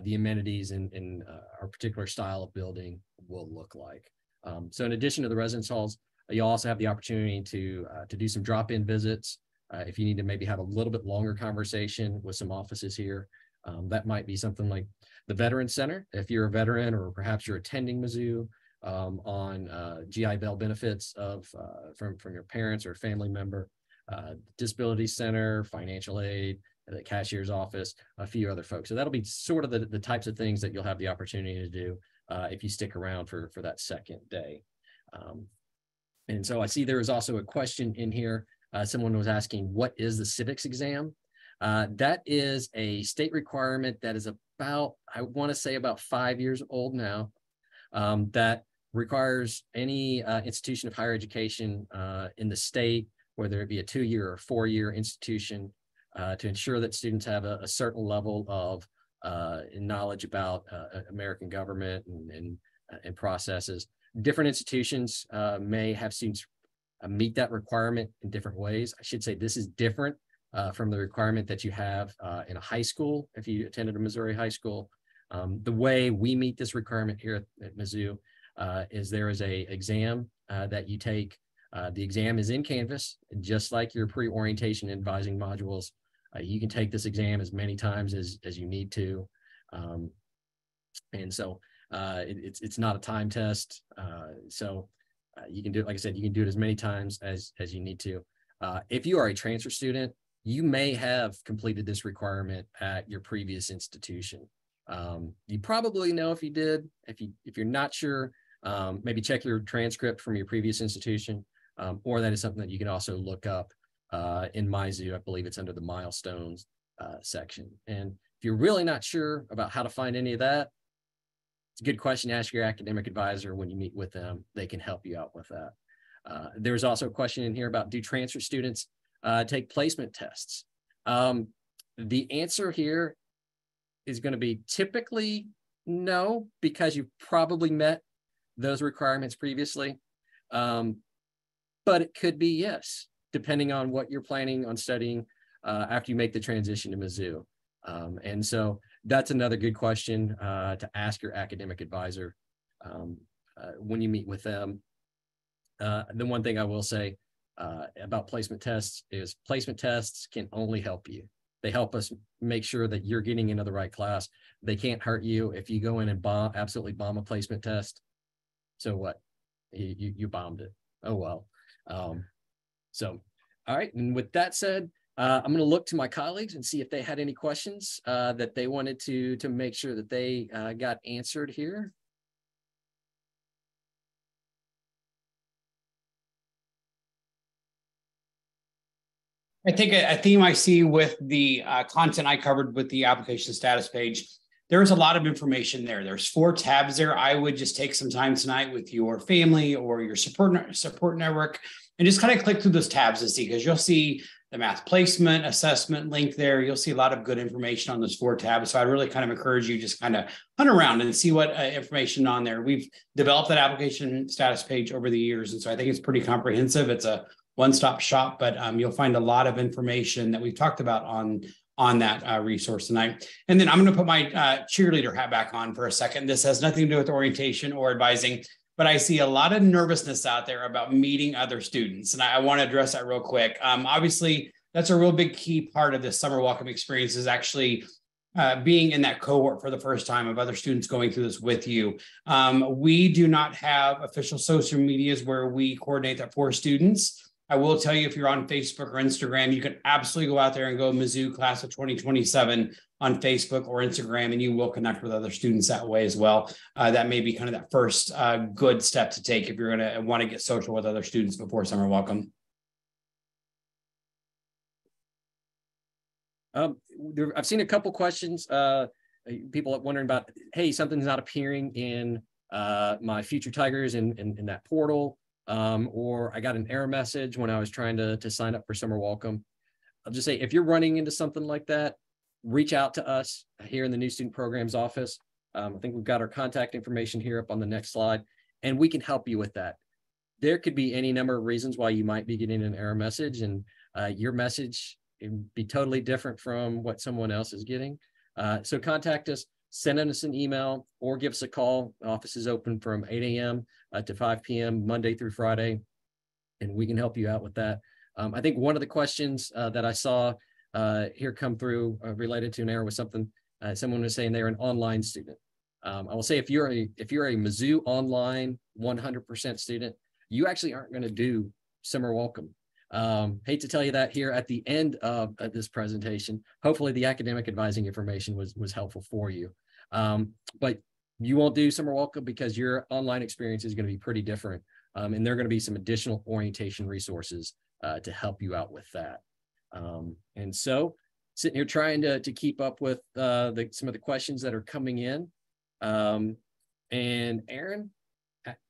the amenities in our particular style of building will look like. So in addition to the residence halls, you'll also have the opportunity to do some drop-in visits. If you need to maybe have a little bit longer conversation with some offices here, that might be something like the Veterans Center, if you're a veteran or perhaps you're attending Mizzou on GI Bill benefits from your parents or family member, Disability Center, financial aid, the cashier's office, a few other folks. So that'll be sort of the types of things that you'll have the opportunity to do if you stick around for that second day. And so I see there is also a question in here. Someone was asking, what is the civics exam? That is a state requirement that is about, I want to say about 5 years old now, that requires any institution of higher education in the state, whether it be a 2-year or 4-year institution, to ensure that students have a certain level of knowledge about American government and processes. Different institutions may have students meet that requirement in different ways. I should say this is different from the requirement that you have in a high school if you attended a Missouri high school. The way we meet this requirement here at Mizzou is there is a exam that you take. The exam is in Canvas, just like your pre-orientation advising modules. You can take this exam as many times as you need to. And so it's not a time test. So you can do it, like I said, you can do it as many times as you need to. If you are a transfer student, you may have completed this requirement at your previous institution. You probably know if you did. If you're not sure, maybe check your transcript from your previous institution, or that is something that you can also look up in MyZoo. I believe it's under the milestones section. And if you're really not sure about how to find any of that, it's a good question to ask your academic advisor when you meet with them. They can help you out with that. There's also a question in here about, do transfer students take placement tests? The answer here is going to be typically no, because you probably met those requirements previously. But it could be yes, depending on what you're planning on studying after you make the transition to Mizzou. And so that's another good question to ask your academic advisor when you meet with them. The one thing I will say about placement tests is placement tests can only help you. They help us make sure that you're getting into the right class. They can't hurt you if you go in and absolutely bomb a placement test. So what? You bombed it. Oh, well. So, all right. And with that said, I'm going to look to my colleagues and see if they had any questions that they wanted to make sure that they got answered here. I think a theme I see with the content I covered with the application status page, there's a lot of information there. There's 4 tabs there. I would just take some time tonight with your family or your support network and just kind of click through those tabs and see, because you'll see the math placement assessment link there. You'll see a lot of good information on those 4 tabs. So I really kind of encourage you just kind of hunt around and see what information on there. We've developed that application status page over the years. And so I think it's pretty comprehensive. It's a one-stop shop, but you'll find a lot of information that we've talked about on that resource tonight. And then I'm going to put my cheerleader hat back on for a second. This has nothing to do with orientation or advising, but I see a lot of nervousness out there about meeting other students. And I want to address that real quick. Obviously, that's a real big key part of this summer welcome experience is actually being in that cohort for the first time of other students going through this with you. We do not have official social medias where we coordinate that for students. I will tell you, if you're on Facebook or Instagram, you can absolutely go out there and go Mizzou Class of 2027 on Facebook or Instagram, and you will connect with other students that way as well. That may be kind of that first good step to take if you're going to want to get social with other students before summer welcome. I've seen a couple questions. People are wondering about, hey, something's not appearing in my Future Tigers in that portal, or I got an error message when I was trying to sign up for summer welcome. I'll just say, if you're running into something like that, reach out to us here in the New Student Programs office. I think we've got our contact information here up on the next slide, and we can help you with that. There could be any number of reasons why you might be getting an error message, and your message would be totally different from what someone else is getting. So contact us, send us an email, or give us a call. The office is open from 8 a.m. To 5 p.m. Monday through Friday, and we can help you out with that. I think one of the questions that I saw here come through related to an error was something someone was saying they're an online student. I will say, if you're a Mizzou online 100% student, you actually aren't going to do summer welcome. Hate to tell you that here at the end of this presentation. Hopefully the academic advising information was helpful for you. But you won't do summer welcome because your online experience is going to be pretty different. And there are going to be some additional orientation resources to help you out with that. And so sitting here trying to keep up with some of the questions that are coming in. And Aaron,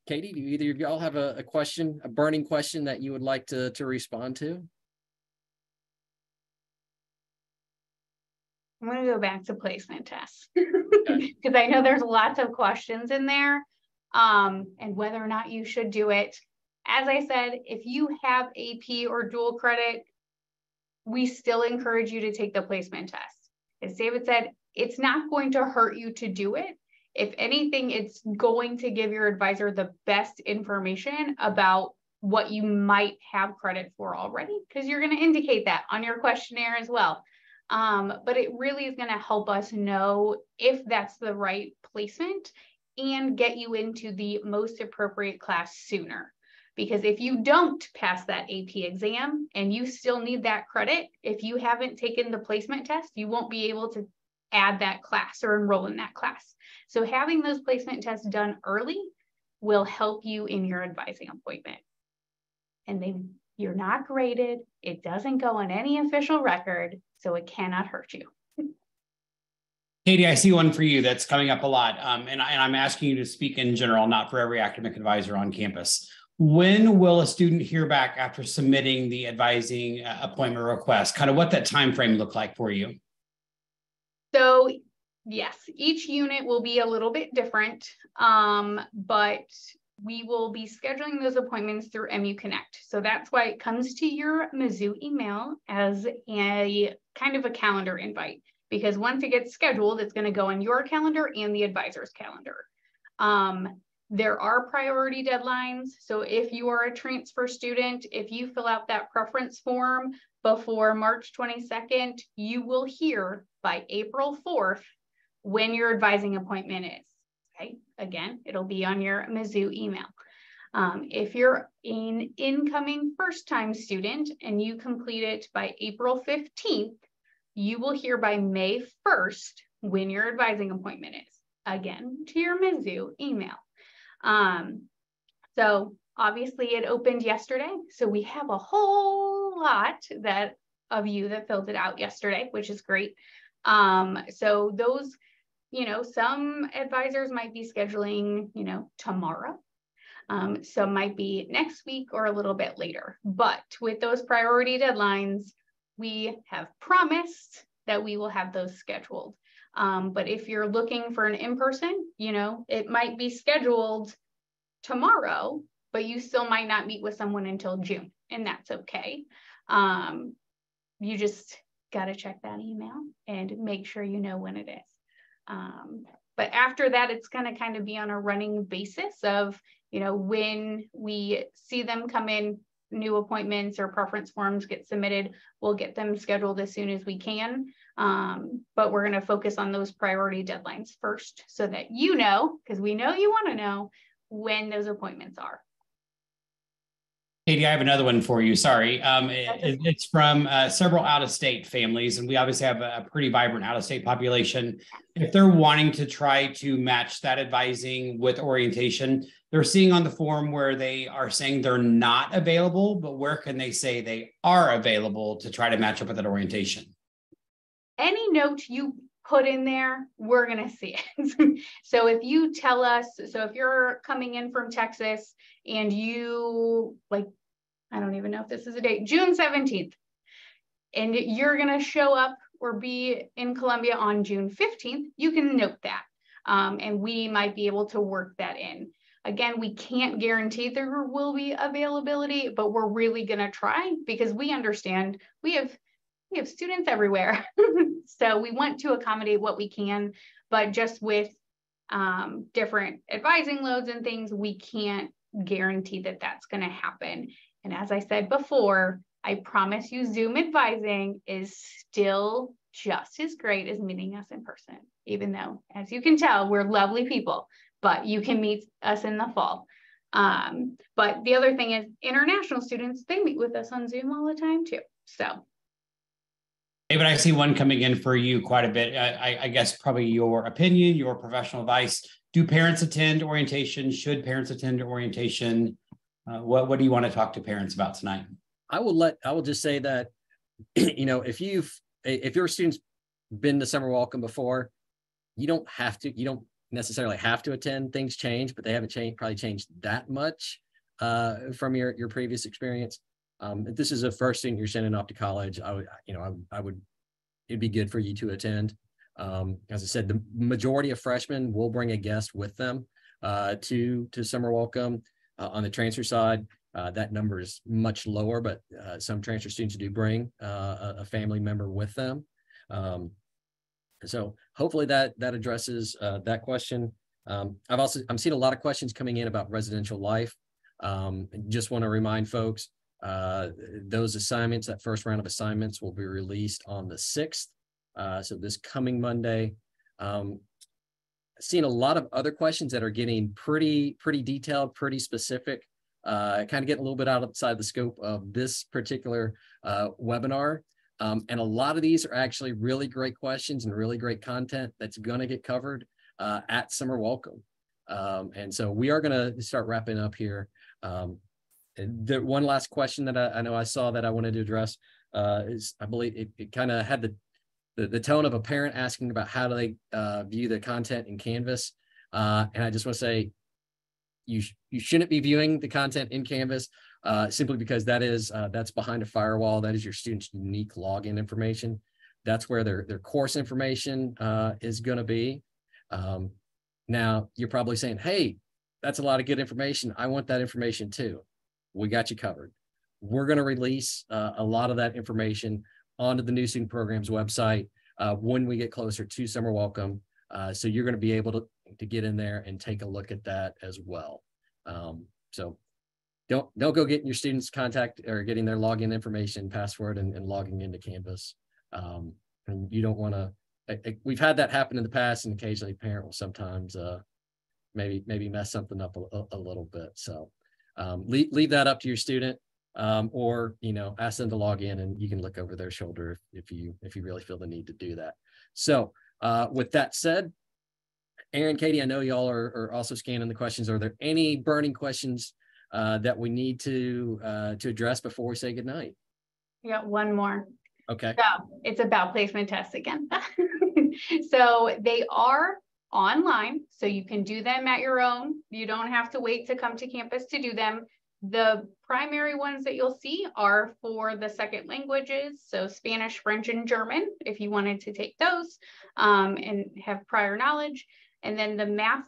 Katie, do either of y'all have a question, a burning question that you would like to respond to? I'm going to go back to placement tests because I know there's lots of questions in there, and whether or not you should do it. As I said, if you have AP or dual credit, we still encourage you to take the placement test. As David said, it's not going to hurt you to do it. If anything, it's going to give your advisor the best information about what you might have credit for already, because you're going to indicate that on your questionnaire as well. But it really is going to help us know if that's the right placement and get you into the most appropriate class sooner. Because if you don't pass that AP exam and you still need that credit, if you haven't taken the placement test, you won't be able to add that class or enroll in that class. So having those placement tests done early will help you in your advising appointment. And you're not graded. It doesn't go on any official record, so it cannot hurt you. Katie, I see one for you that's coming up a lot. And I'm asking you to speak in general, not for every academic advisor on campus. When will a student hear back after submitting the advising appointment request? Kind of what that time frame look like for you? So yes, each unit will be a little bit different, but we will be scheduling those appointments through MU Connect. So that's why it comes to your Mizzou email as a kind of a calendar invite, because once it gets scheduled, it's going to go on your calendar and the advisor's calendar. There are priority deadlines. So if you are a transfer student, if you fill out that preference form before March 22nd, you will hear by April 4th when your advising appointment is. Okay, again, it'll be on your Mizzou email. If you're an incoming first-time student and you complete it by April 15th, you will hear by May 1st when your advising appointment is. Again, to your Mizzou email. So obviously it opened yesterday. So we have a whole lot of you that filled it out yesterday, which is great. So those, some advisors might be scheduling, tomorrow. Some might be next week or a little bit later. But with those priority deadlines, we have promised that we will have those scheduled. But if you're looking for an in-person, it might be scheduled tomorrow, but you still might not meet with someone until June, and that's okay. You just got to check that email and make sure you know when it is. But after that, it's going to kind of be on a running basis of, when we see them come in, new appointments or preference forms get submitted, we'll get them scheduled as soon as we can. But we're going to focus on those priority deadlines first so that because we know you want to know when those appointments are. Katie, I have another one for you. Sorry. It's from several out-of-state families, and we obviously have a pretty vibrant out-of-state population. If they're wanting to try to match that advising with orientation, they're seeing on the form where they are saying they're not available, but where can they say they are available to try to match up with that orientation? Any note you put in there, we're going to see it. So if you tell us, so if you're coming in from Texas and you, like, I don't even know if this is a date, June 17th, and you're going to show up or be in Columbia on June 15th, you can note that. And we might be able to work that in. Again, we can't guarantee there will be availability, but we're really going to try, because we understand we have students everywhere. So we want to accommodate what we can, but just with different advising loads and things, we can't guarantee that that's going to happen. And as I said before, I promise you Zoom advising is still just as great as meeting us in person, even though, as you can tell, we're lovely people, but you can meet us in the fall. But the other thing is international students, they meet with us on Zoom all the time too. So. David, I see one coming in for you quite a bit. I guess probably your opinion, your professional advice. Do parents attend orientation? Should parents attend orientation? What do you want to talk to parents about tonight? I will just say that, you know, if your student's been to summer welcome before, you don't necessarily have to attend. Things change, but they haven't probably changed that much from your previous experience. If this is the first student you're sending off to college, it'd be good for you to attend. As I said, the majority of freshmen will bring a guest with them to summer welcome. On the transfer side, that number is much lower, but some transfer students do bring a family member with them. So hopefully that addresses that question. I'm seeing a lot of questions coming in about residential life. Just want to remind folks, those assignments, that first round of assignments, will be released on the 6th. So this coming Monday. Seeing a lot of other questions that are getting pretty detailed, pretty specific, kind of getting a little bit outside the scope of this particular webinar. And a lot of these are actually really great questions and really great content that's going to get covered at Summer Welcome. And so we are going to start wrapping up here. The one last question that I know I saw that I wanted to address is, I believe it kind of had the tone of a parent asking about how do they view the content in Canvas. And I just want to say, you shouldn't be viewing the content in Canvas simply because that's behind a firewall. That is your student's unique login information. That's where their course information is going to be. Now, you're probably saying, hey, that's a lot of good information. I want that information too. We got you covered. We're going to release a lot of that information onto the New Student Programs website when we get closer to Summer Welcome. So you're going to be able to get in there and take a look at that as well. So don't go getting your students' contact or getting their login information, password, and logging into Canvas. And you don't want to. We've had that happen in the past, and occasionally a parent will sometimes maybe mess something up a little bit. So leave that up to your student. Or ask them to log in, and you can look over their shoulder if you really feel the need to do that. So with that said, Aaron, Katie, I know y'all are also scanning the questions. Are there any burning questions that we need to address before we say goodnight? I got one more. Okay. So it's about placement tests again. So they are online, so you can do them at your own. You don't have to wait to come to campus to do them. The primary ones that you'll see are for the second languages, so Spanish, French, and German, if you wanted to take those and have prior knowledge. And then the math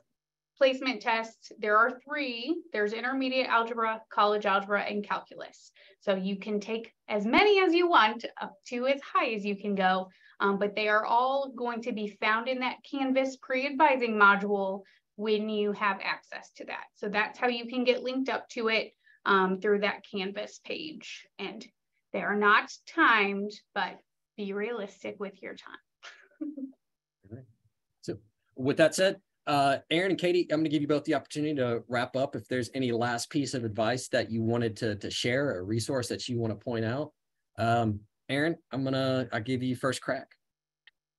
placement tests, there are 3. There's intermediate algebra, college algebra, and calculus. So you can take as many as you want, up to as high as you can go, but they are all going to be found in that Canvas pre-advising module when you have access to that. So that's how you can get linked up to it through that Canvas page. And they are not timed, but be realistic with your time. So with that said, Aaron and Katie, I'm going to give you both the opportunity to wrap up. If there's any last piece of advice that you wanted to share, a resource that you want to point out. Aaron, I'll give you first crack.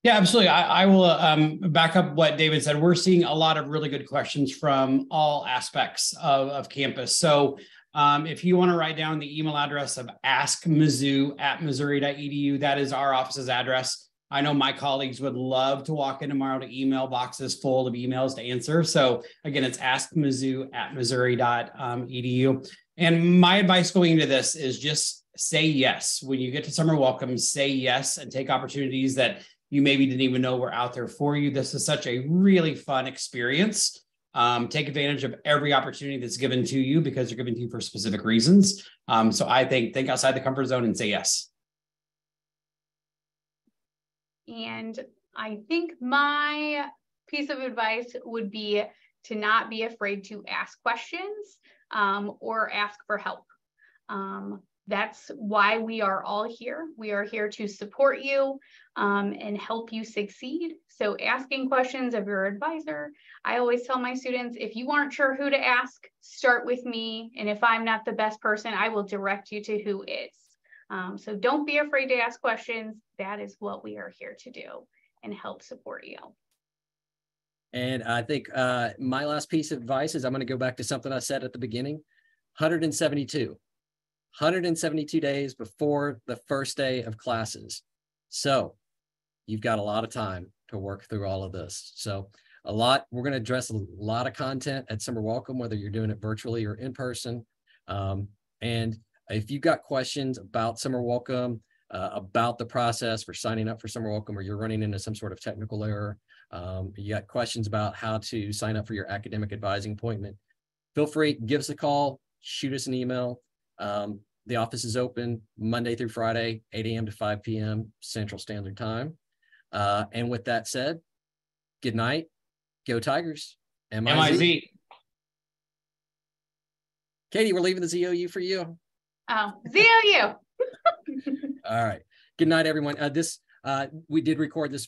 Yeah, absolutely. I will back up what David said. We're seeing a lot of really good questions from all aspects of campus. So if you want to write down the email address of askmizzou@missouri.edu, that is our office's address. I know my colleagues would love to walk in tomorrow to email boxes full of emails to answer. So again, it's askmizzou@missouri.edu. And my advice going into this is just say yes. When you get to summer welcome, say yes and take opportunities that you maybe didn't even know were out there for you. This is such a really fun experience. Take advantage of every opportunity that's given to you because they're given to you for specific reasons. So I think outside the comfort zone and say yes. And I think my piece of advice would be to not be afraid to ask questions or ask for help. That's why we are all here. We are here to support you and help you succeed. So asking questions of your advisor, I always tell my students, if you aren't sure who to ask, start with me. And if I'm not the best person, I will direct you to who is. So don't be afraid to ask questions. That is what we are here to do and help support you. And I think my last piece of advice is I'm going to go back to something I said at the beginning, 172 days before the first day of classes. So you've got a lot of time to work through all of this. So we're going to address a lot of content at Summer Welcome, whether you're doing it virtually or in person. And if you've got questions about Summer Welcome, about the process for signing up for Summer Welcome, or you're running into some sort of technical error, you got questions about how to sign up for your academic advising appointment, feel free, give us a call, shoot us an email. The office is open Monday through Friday, 8 a.m. to 5 p.m. Central Standard Time. And with that said, good night. Go Tigers. MIZ. Katie, we're leaving the ZOU for you. Oh, ZOU. All right. Good night, everyone. We did record this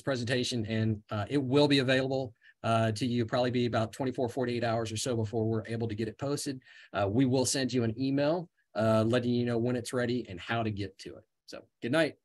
presentation, and it will be available to you, probably be about 24, 48 hours or so before we're able to get it posted. We will send you an email letting you know when it's ready and how to get to it. So good night.